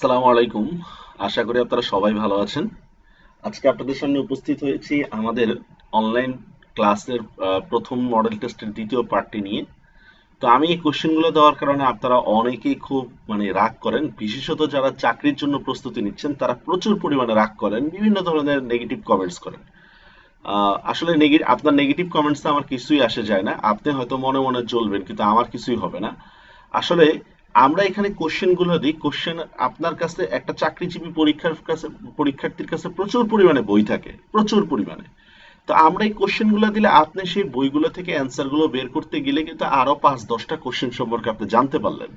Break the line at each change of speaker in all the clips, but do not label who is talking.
আসসালামু আলাইকুম। আশা করি আপনারা সবাই ভালো আছেন। আজকে আপনাদের সামনে উপস্থিত হয়েছি আমাদের অনলাইন ক্লাসের প্রথম মডেল টেস্টের দ্বিতীয় পার্টটি নিয়ে। তো আমি এই কোশ্চেনগুলো দেওয়ার কারণে আপনারা অনেকেই খুব রাগ করেন, বিশেষত যারা চাকরির জন্য প্রস্তুতি নিচ্ছেন তারা প্রচুর পরিমাণে রাগ করেন, বিভিন্ন ধরনের নেগেটিভ কমেন্টস করেন। আসলে আপনার নেগেটিভ কমেন্টসে আমার কিছুই আসে যায় না। আপনি হয়তো মনে মনে জ্বলবেন, কিন্তু আমার কিছুই হবে না। আসলে আমরা এখানে কোশ্চেন গুলো দিই। কোশ্চেন আপনার কাছে একটা চাকরিজীবী পরীক্ষার্থীর কাছে প্রচুর পরিমাণে বই থাকে, প্রচুর পরিমাণে। তো আমরা এই কোশ্চেন গুলো দিলে আপনি সেই বইগুলো থেকে অ্যান্সার গুলো বের করতে গেলে কিন্তু আরো 5-10টা কোশ্চেন সম্পর্কে আপনি জানতে পারলেন।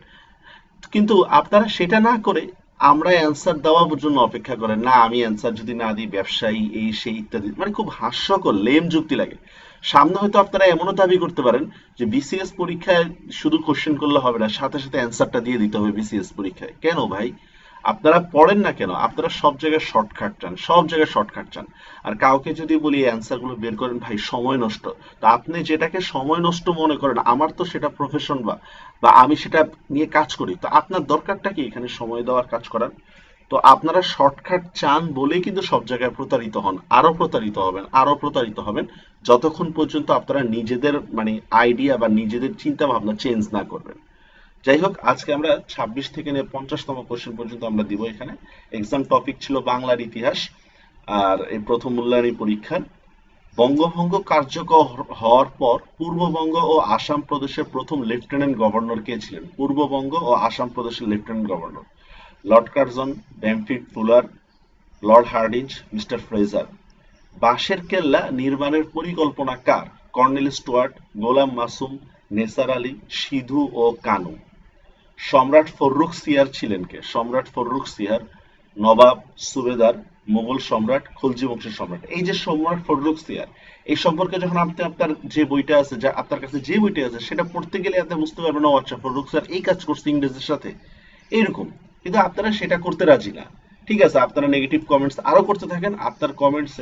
কিন্তু আপনারা সেটা না করে আমরা অ্যান্সার দেওয়ার জন্য অপেক্ষা করেন, না আমি অ্যান্সার যদি না দিই ব্যবসায়ী এই সেই ইত্যাদি, খুব হাস্যকর লেম যুক্তি লাগে। সামনে হয়তো আপনারা এমনও দাবি করতে পারেন যে বিসিএস পরীক্ষায় শুধু কোশ্চেন করলে হবে না, সাথে সাথে অ্যান্সারটা দিয়ে দিতে হবে বিসিএস পরীক্ষায়। কেন ভাই? আপনারা পড়েন না কেন? আপনারা সব জায়গায় শর্টকাট চান, সব জায়গায় শর্টকাট চান। আর কাউকে যদি বলি অ্যান্সার গুলো বের করেন, ভাই সময় নষ্ট। তা আপনি যেটাকে সময় নষ্ট মনে করেন, আমার তো সেটা প্রফেশন, বা বা আমি সেটা নিয়ে কাজ করি। তো আপনার দরকারটা কি এখানে সময় দেওয়ার, কাজ করার? তো আপনারা শর্টকাট চান বলেই কিন্তু সব জায়গায় প্রতারিত হন, আরো প্রতারিত হবেন, আরো প্রতারিত হবেন, যতক্ষণ পর্যন্ত আপনারা নিজেদের আইডিয়া বা নিজেদের চিন্তা ভাবনা চেঞ্জ না করবেন। যাই হোক, আজকে আমরা 26 থেকে নিয়ে 50তম কোশ্চেন পর্যন্ত আমরা দিব এখানে। এক্সাম টপিক ছিল বাংলার ইতিহাস। আর এই প্রথম মূল্যায়নী পরীক্ষার বঙ্গভঙ্গ কার্যকর হওয়ার পর পূর্ববঙ্গ ও আসাম প্রদেশের প্রথম লেফটেন্যান্ট গভর্নর কে ছিলেন? পূর্ববঙ্গ ও আসাম প্রদেশের lieutenant governor Lord Curzon, Bampfylde Fuller, Lord Hardinge, Mister Fraser. বাঁশের কেল্লা নির্মাণের পরিকল্পনা কার? কর্নেল স্টুয়ার্ট, গোলাম মাসুম, নেসার আলী, সিধু ও কানু। সম্রাট ফররুখ সিয়ার ছিলেন কে? সম্রাট ফররুখ সিয়ার নবাব, সুবেদার, মুঘল সম্রাট, খলজি বংশের সম্রাট। এই যে সম্রাট ফররুখ সিয়ার, এই সম্পর্কে যখন আপনি আপনার যে বইটা আছে, যা আপনার কাছে যে বইটা আছে সেটা পড়তে গেলে আপনি বুঝতে পারবেন, ও আচ্ছা ফররুখ সিয়ার এই কাজ করছে ইংরেজের সাথে, এইরকম। কিন্তু আপনারা সেটা করতে রাজি না। ঠিক আছে, আপনারা নেগেটিভ কমেন্টস আরো করতে থাকেন। আপনার কমেন্টস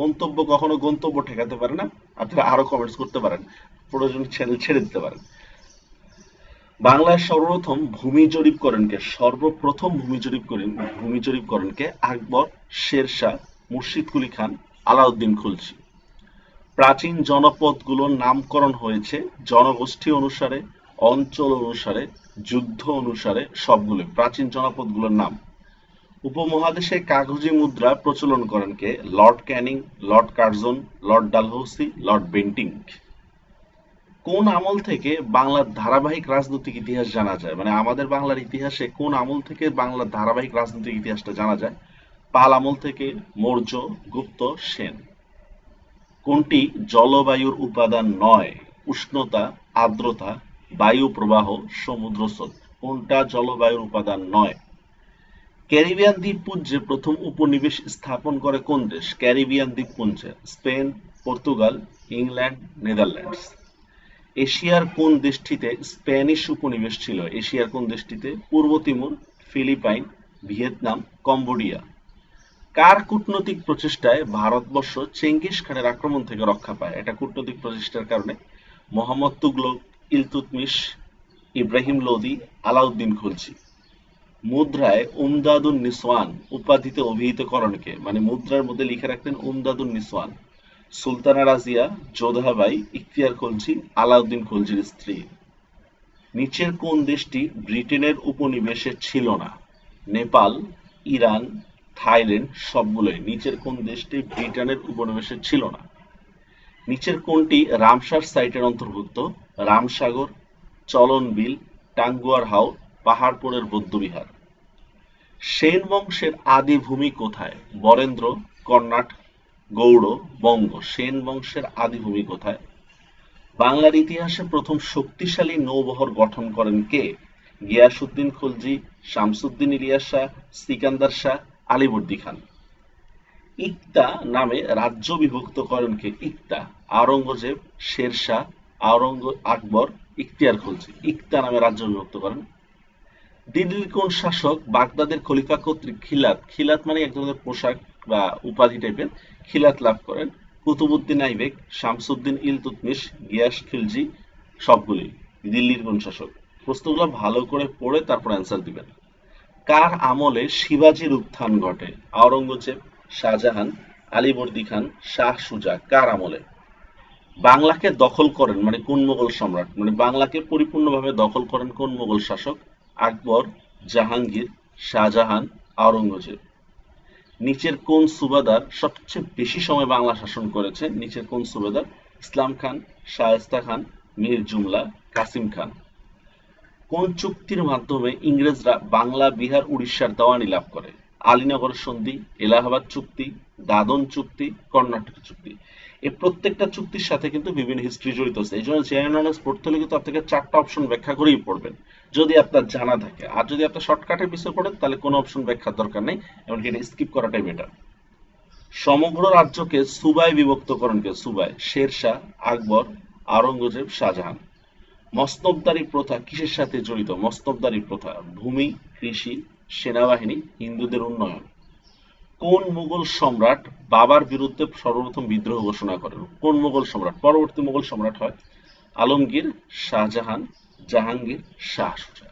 মন্তব্য কখনো গন্তব্য ঠেকাতে পারে না। আপনারা আরো কমেন্টস করতে পারেন, প্রয়োজন ছেড়ে ছেড়ে দিতে পারেন। বাংলায় সর্বপ্রথম ভূমি জরিপ করেন কে? সর্বপ্রথম ভূমি জরিপ করেন কে? আকবর, শেরশাহ, মুর্শিদ কুলি খান, আলাউদ্দিন খুলশি। প্রাচীন জনপদগুলোর নামকরণ হয়েছে জনগোষ্ঠী অনুসারে, অঞ্চল অনুসারে, যুদ্ধ অনুসারে, সবগুলো প্রাচীন জনপদগুলোর নাম। উপমহাদেশে কাগজী মুদ্রা প্রচলন করেন কে? Lord Canning, Lord Curzon, Lord Dalhousie, Lord Bentinck. কোন আমল থেকে বাংলার ধারাবাহিক রাজনৈতিক ইতিহাস জানা যায়? আমাদের বাংলার ইতিহাসে কোন আমল থেকে বাংলার ধারাবাহিক রাজনৈতিক ইতিহাসটা জানা যায়? পাল আমল থেকে, মৌর্য, গুপ্ত, সেন। কোনটি জলবায়ুর উপাদান নয়? উষ্ণতা, আর্দ্রতা, বায়ু প্রবাহ, সমুদ্র স্রোত। কোনটা জলবায়ুর উপাদান নয়? ক্যারিবিয়ান দ্বীপপুঞ্জে প্রথম উপনিবেশ স্থাপন করে কোন দেশ? ক্যারিবিয়ান দ্বীপপুঞ্জে স্পেন, পর্তুগাল, ইংল্যান্ড, নেদারল্যান্ডস। এশিয়ার কোন দেশটিতে স্প্যানিশ উপনিবেশ ছিল? এশিয়ার কোন দেশটিতে? পূর্ব তিমুর, ফিলিপাইন, ভিয়েতনাম, কম্বোডিয়া। কার কূটনৈতিক প্রচেষ্টায় ভারতবর্ষ চেঙ্গিস খানের আক্রমণ থেকে রক্ষা পায়? এটা কূটনৈতিক প্রচেষ্টার কারণে। মোহাম্মদ তুগলক, ইলতুৎমিশ, ইব্রাহিম লোদি, আলাউদ্দিন খলজি। মুদ্রায় উমদাদুন নিসওয়ান উপাধিতে অভিহিত করেন কে? মুদ্রার মধ্যে লিখে রাখতেন উমদাদুন নিসওয়ান। সুলতানা রাজিয়া, যোধাবাই, ইখতিয়ার খলজি, আলাউদ্দিন খলজির স্ত্রী। নিচের কোন দেশটি ব্রিটেনের উপনিবেশে ছিল না? নেপাল, ইরান, থাইল্যান্ড, সবগুলোই। নিচের কোন দেশটি ব্রিটেনের উপনিবেশে ছিল না? নিচের কোনটি রামসার সাইটের অন্তর্ভুক্ত? রামসাগর, চলন বিল, টাঙ্গুয়ার হাওর, পাহাড়পুরের বৌদ্ধবিহার। সেন বংশের আদি ভূমি কোথায়? বরেন্দ্র, কর্ণাট, গৌড়, বঙ্গ। সেন বংশের আদি ভূমি কোথায়? বাংলার ইতিহাসে প্রথম শক্তিশালী নৌবহর গঠন করেন কে? গিয়াসউদ্দিন খলজি, শামসুদ্দিন ইলিয়াস শাহ, সিকান্দার শাহ, আলীবর্দী খান। ইকতা নামে রাজ্য বিভক্ত করেন কে? ইকতা আওরঙ্গজেব, শেরশাহ, আকবর, ইখতিয়ার খলজি। ইকতা নামে রাজ্য বিভক্ত করেন। দিল্লির কোন শাসক বাগদাদের খলিফা কর্তৃক খিলাত, খিলাত এক ধরনের পোশাক বা উপাধি টাইপের, খিলাত লাভ করেন? কুতুবউদ্দিন আইবেক, শামসুদ্দিন ইলতুৎমিশ, গিয়াস খিলজি, সবগুলি। দিল্লির কোন শাসক? প্রশ্নগুলো ভালো করে পড়ে তারপর অ্যান্সার দিবেন। কার আমলে শিবাজির উত্থান ঘটে? আওরঙ্গজেব, শাহজাহান, আলীবর্দী খান, শাহ সুজা, কার আমলে? বাংলাকে দখল করেন মানে কোন মোগল সম্রাট, মানে বাংলাকে পরিপূর্ণভাবে দখল করেন কোন মোগল শাসক? আকবর, জাহাঙ্গীর, শাহজাহান, আওরঙ্গজেব। নিচের কোন সুবাদার সবচেয়ে বেশি সময় বাংলা শাসন করেছে? নিচের কোন সুবাদার? ইসলাম খান, শায়েস্তা খান, মীর জুমলা, কাসিম খান। কোন চুক্তির মাধ্যমে ইংরেজরা বাংলা, বিহার, উড়িষ্যার দেওয়ানি লাভ করে? আলীনগর সন্ধি, এলাহাবাদ চুক্তি, দাদন চুক্তি, কর্ণাটক চুক্তি। এই প্রত্যেকটা চুক্তির সাথে কিন্তু বিভিন্ন হিস্ট্রি জড়িত আছে। এই জন্য জেনারেল নলেজ পড়তে হলে কিন্তু আপনাকে 4টা অপশন ব্যাখ্যা করেই পড়বেন, যদি আপনার জানা থাকে। আর যদি আপনার শর্টকাটের বিষয় পড়েন তাহলে কোনো অপশন ব্যাখ্যার দরকার নেই, এমনকি এটা স্কিপ করাটাই বেটার। সমগ্র রাজ্যকে সুবায় বিভক্ত করেন কে? সুবায় শেরশাহ, আকবর, আওরঙ্গজেব, শাহজাহান। মস্তবদারি প্রথা কিসের সাথে জড়িত? মস্তবদারি প্রথা ভূমি, কৃষি, সেনাবাহিনী, হিন্দুদের উন্নয়ন। কোন মুঘল সম্রাট বাবার বিরুদ্ধে সর্বপ্রথম বিদ্রোহ ঘোষণা করেন? কোন মুঘল সম্রাট? পরবর্তী মুঘল সম্রাট হয় আলমগীর, শাহজাহান, জাহাঙ্গীর, শাহ সুজা।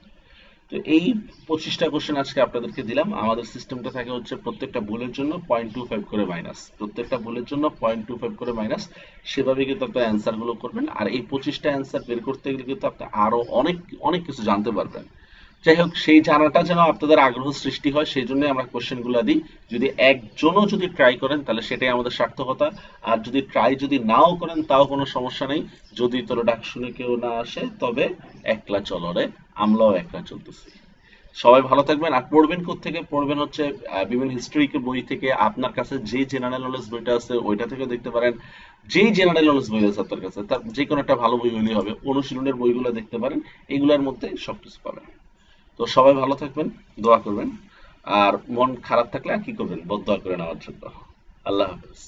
তো এই 25টা কোশ্চেন আজকে আপনাদেরকে দিলাম। আমাদের সিস্টেমটা থাকে হচ্ছে প্রত্যেকটা ভুলের জন্য 0.25 করে মাইনাস, প্রত্যেকটা ভুলের জন্য 0.25 করে মাইনাস। সেভাবে কিন্তু আপনার অ্যান্সার গুলো করবেন। আর এই 25টা অ্যান্সার বের করতে গেলে কিন্তু আপনি আরো অনেক অনেক কিছু জানতে পারবেন। যাই হোক, সেই জানাটা যেন আপনাদের আগ্রহ সৃষ্টি হয় সেই জন্য আমরা কোশ্চেন গুলা দিই। যদি একজনও যদি ট্রাই করেন তাহলে সেটাই আমাদের সার্থকতা। আর যদি ট্রাই যদি নাও করেন তাও কোনো সমস্যা নেই। যদি তোর ডাক শুনে কেউ না আসে তবে একলা চলরে, আমরাও একলা চলতেছি। সবাই ভালো থাকবেন। আর পড়বেন কোত্থেকে? পড়বেন হচ্ছে বিভিন্ন হিস্ট্রিক্যাল বই থেকে। আপনার কাছে যে জেনারেল নলেজ বইটা আছে ওইটা থেকে দেখতে পারেন। যেই জেনারেল নলেজ বই আছে আপনার কাছে তার যে কোনো একটা ভালো বই হলেই হবে। অনুশীলনের বইগুলো দেখতে পারেন, এগুলোর মধ্যে সবকিছু পাবেন। তো সবাই ভালো থাকবেন, দোয়া করবেন। আর মন খারাপ থাকলে আর কি করবেন? বদ দোয়া করে নেওয়ার জন্য। আল্লাহ হাফেজ।